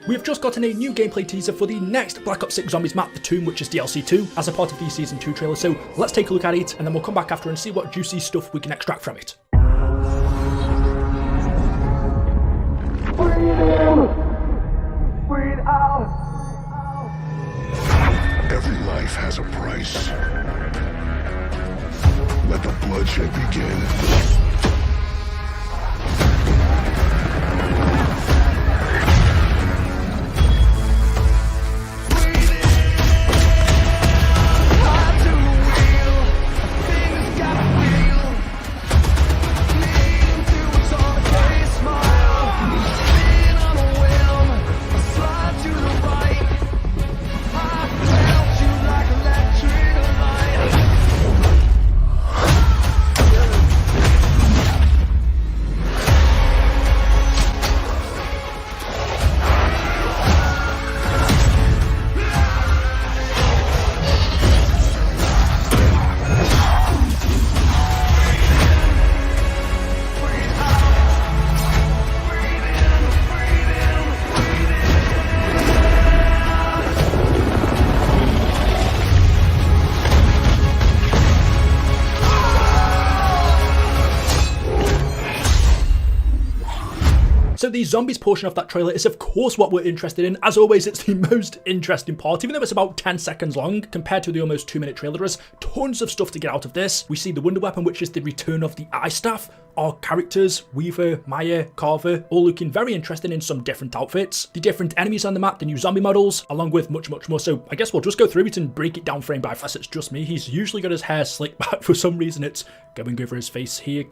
We've just gotten a new gameplay teaser for the next Black Ops 6 Zombies map, The Tomb, which is DLC 2, as a part of the Season 2 trailer, so let's take a look at it, and then we'll come back after and see what juicy stuff we can extract from it. Breathe out. Every life has a price. Let the bloodshed begin. So the zombies portion of that trailer is of course what we're interested in. As always, it's the most interesting part, even though it's about 10 seconds long compared to the almost 2-minute trailer. There's tons of stuff to get out of this. We see the wonder weapon, which is the return of the Ice Staff. Our characters, Weaver, Maya, Carver, all looking very interesting in some different outfits. The different enemies on the map, the new zombie models, along with much more. So I guess we'll just go through it and break it down frame by frame. It's just me. He's usually got his hair slicked back. For some reason, it's going over his face here.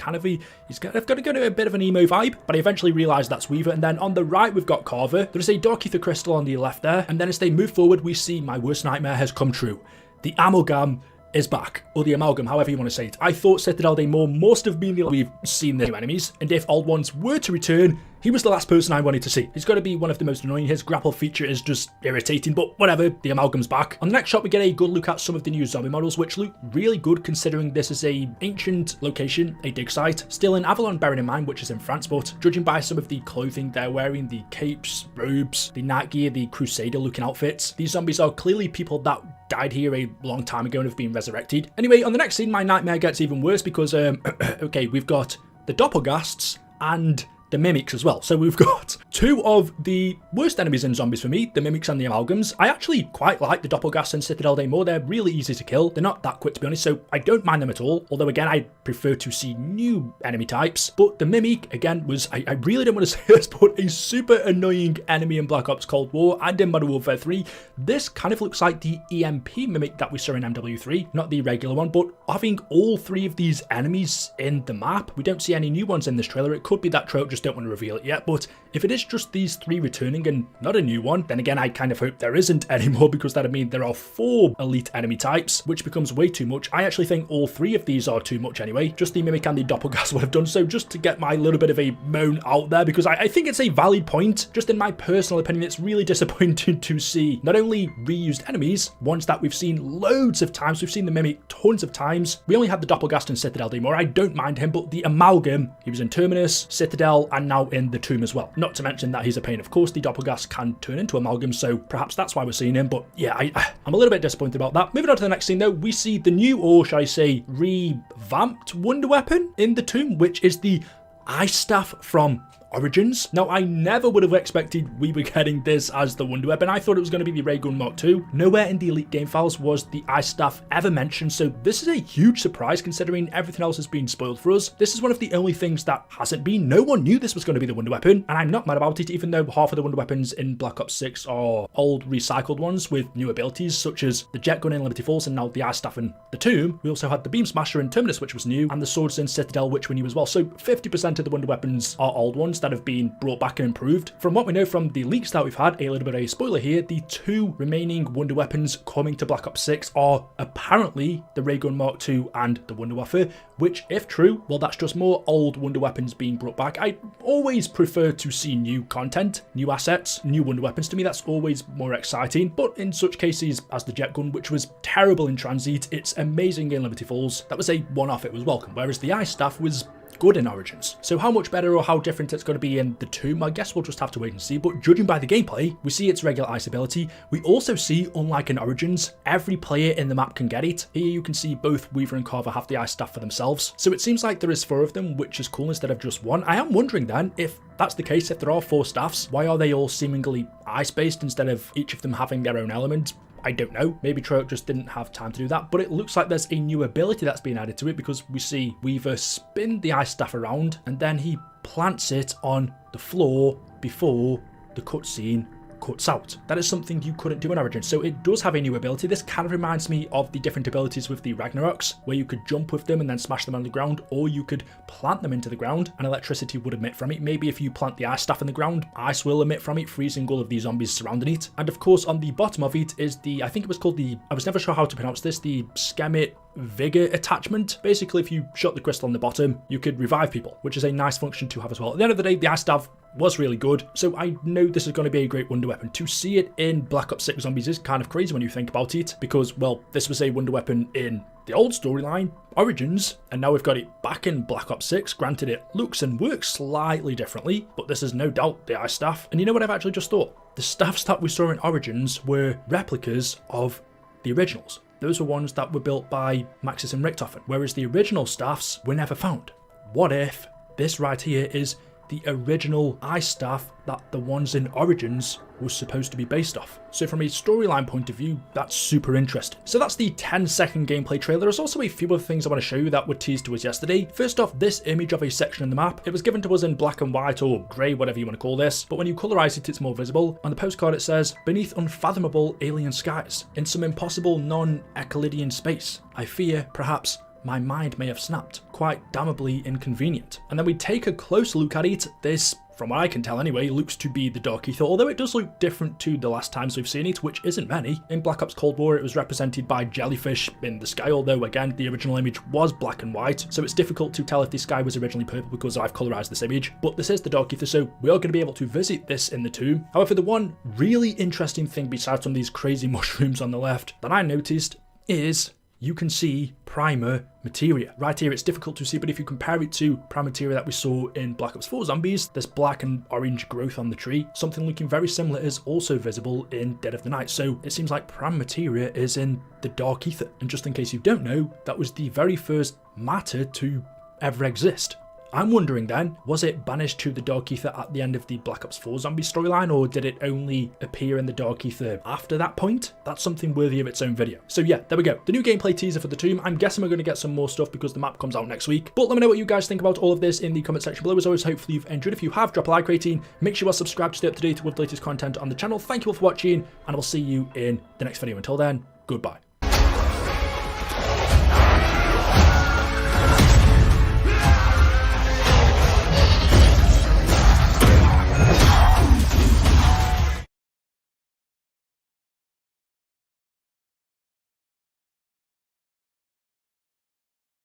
He's got to go to a bit of an emo vibe, but I eventually realised that's Weaver. And then on the right, we've got Carver. There is a Dark Ether Crystal on the left there. And then as they move forward, we see my worst nightmare has come true. The Amalgam is back, or the Amalgam, however you want to say it. I thought Citadel Daymore must have been the we've seen the new enemies, and if old ones were to return, he was the last person I wanted to see. He's got to be one of the most annoying. His grapple feature is just irritating, but whatever, the Amalgam's back. On the next shot, we get a good look at some of the new zombie models, which look really good considering this is a ancient location, a dig site, still in Avalon, bearing in mind, which is in France, but judging by some of the clothing they're wearing, the capes, robes, the night gear, the Crusader looking outfits, these zombies are clearly people that died here a long time ago and have been resurrected. Anyway, on the next scene, my nightmare gets even worse because, okay, we've got the Doppelgasts and the Mimics as well. So we've got two of the worst enemies in zombies for me, the Mimics and the Amalgams. I actually quite like the Doppelgasts and Citadel Daymore. They're really easy to kill. They're not that quick, to be honest, so I don't mind them at all. Although, again, I prefer to see new enemy types. But the Mimic, again, was, I really don't want to say this, but a super annoying enemy in Black Ops Cold War and in Modern Warfare 3. This kind of looks like the EMP Mimic that we saw in MW3, not the regular one, but having all three of these enemies in the map, we don't see any new ones in this trailer. It could be that Treyarch just don't want to reveal it yet, but if it is just these three returning and not a new one, then again, I kind of hope there isn't anymore, because that'd mean there are 4 elite enemy types, which becomes way too much. I actually think all 3 of these are too much anyway. Just the Mimic and the Doppelgast would have done so, just to get my little bit of a moan out there, because I think it's a valid point. Just in my personal opinion, it's really disappointing to see not only reused enemies, ones that we've seen loads of times, we've seen the Mimic tons of times. We only had the Doppelgast and Citadel Daymore. I don't mind him, but the Amalgam, he was in Terminus, Citadel, and now in the Tomb as well. Not to mention that he's a pain. Of course, the Doppelgast can turn into Amalgam, so perhaps that's why we're seeing him, but yeah, I'm a little bit disappointed about that. Moving on to the next scene though, we see the new, or should I say, revamped wonder weapon in the Tomb, which is the Ice Staff from Origins. Now, I never would have expected we were getting this as the wonder weapon. I thought it was going to be the Ray Gun Mark II. Nowhere in the Elite Game Files was the Ice Staff ever mentioned, so this is a huge surprise considering everything else has been spoiled for us. This is one of the only things that hasn't been. No one knew this was going to be the wonder weapon, and I'm not mad about it, even though half of the wonder weapons in Black Ops 6 are old recycled ones with new abilities, such as the Jet Gun in Liberty Falls and now the Ice Staff in the Tomb. We also had the Beam Smasher in Terminus, which was new, and the Swords in Citadel, which were new as well. So 50% of the wonder weapons are old ones that have been brought back and improved. From what we know from the leaks that we've had, a little bit of a spoiler here, the 2 remaining wonder weapons coming to Black Ops 6 are apparently the Ray Gun Mark II and the Wunderwaffe, which, if true, well, that's just more old wonder weapons being brought back. I always prefer to see new content, new assets, new wonder weapons. To me, that's always more exciting, but in such cases as the Jet Gun, which was terrible in Transit, it's amazing in Liberty Falls, that was a one-off, it was welcome, whereas the Ice Staff was good in Origins. So how much better or how different it's going to be in the Tomb, I guess we'll just have to wait and see. But judging by the gameplay, we see its regular ice ability. We also see, unlike in Origins, every player in the map can get it. Here you can see both Weaver and Carver have the ice staff for themselves. So it seems like there is 4 of them, which is cool instead of just 1. I am wondering then, if that's the case, if there are 4 staffs, why are they all seemingly ice-based instead of each of them having their own element? I don't know. Maybe Treyarch just didn't have time to do that, but it looks like there's a new ability that's been added to it because we see Weaver spin the ice staff around and then he plants it on the floor before the cutscene cuts out. That is something you couldn't do in Origins, so it does have a new ability. This kind of reminds me of the different abilities with the Ragnaroks, where you could jump with them and then smash them on the ground, or you could plant them into the ground and electricity would emit from it. Maybe if you plant the ice staff in the ground, ice will emit from it, freezing all of the zombies surrounding it. And of course, on the bottom of it is the, I think it was called the, I was never sure how to pronounce this, the Skemit Vigor attachment. Basically, if you shot the crystal on the bottom, you could revive people, which is a nice function to have as well. At the end of the day, the ice staff was really good, so I know this is going to be a great wonder weapon. To see it in Black Ops 6 Zombies is kind of crazy when you think about it, because, well, this was a wonder weapon in the old storyline, Origins, and now we've got it back in Black Ops 6. Granted, it looks and works slightly differently, but this is no doubt the ice staff. And you know what I've actually just thought? The staffs that we saw in Origins were replicas of the originals. Those were ones that were built by Maxis and Richtofen, whereas the original staffs were never found. What if this right here is the original ice staff that the ones in Origins was supposed to be based off? So from a storyline point of view, that's super interesting. So that's the 10-second gameplay trailer. There's also a few other things I want to show you that were teased to us yesterday. First off, this image of a section in the map. It was given to us in black and white or grey, whatever you want to call this, but when you colorize it, it's more visible. On the postcard it says, "Beneath unfathomable alien skies, in some impossible non-Echolidian space, I fear, perhaps, my mind may have snapped. Quite damnably inconvenient." And then we take a close look at it. This, from what I can tell anyway, looks to be the Dark Ether, although it does look different to the last times we've seen it, which isn't many. In Black Ops Cold War, it was represented by jellyfish in the sky, although again, the original image was black and white, so it's difficult to tell if the sky was originally purple because I've colorized this image. But this is the Dark Ether, so we are going to be able to visit this in the tomb. However, the one really interesting thing besides some of these crazy mushrooms on the left that I noticed is you can see primer materia. Right here, it's difficult to see, but if you compare it to primer materia that we saw in Black Ops 4 Zombies, this black and orange growth on the tree, something looking very similar is also visible in Dead of the Night. So it seems like primer materia is in the Dark Ether. And just in case you don't know, that was the very first matter to ever exist. I'm wondering then, was it banished to the Dark Ether at the end of the Black Ops 4 Zombie storyline, or did it only appear in the Dark Ether after that point? That's something worthy of its own video. So yeah, there we go. The new gameplay teaser for the tomb. I'm guessing we're going to get some more stuff because the map comes out next week. But let me know what you guys think about all of this in the comment section below. As always, hopefully you've enjoyed. If you have, drop a like rating. Make sure you are subscribed to stay up to date with the latest content on the channel. Thank you all for watching, and I will see you in the next video. Until then, goodbye.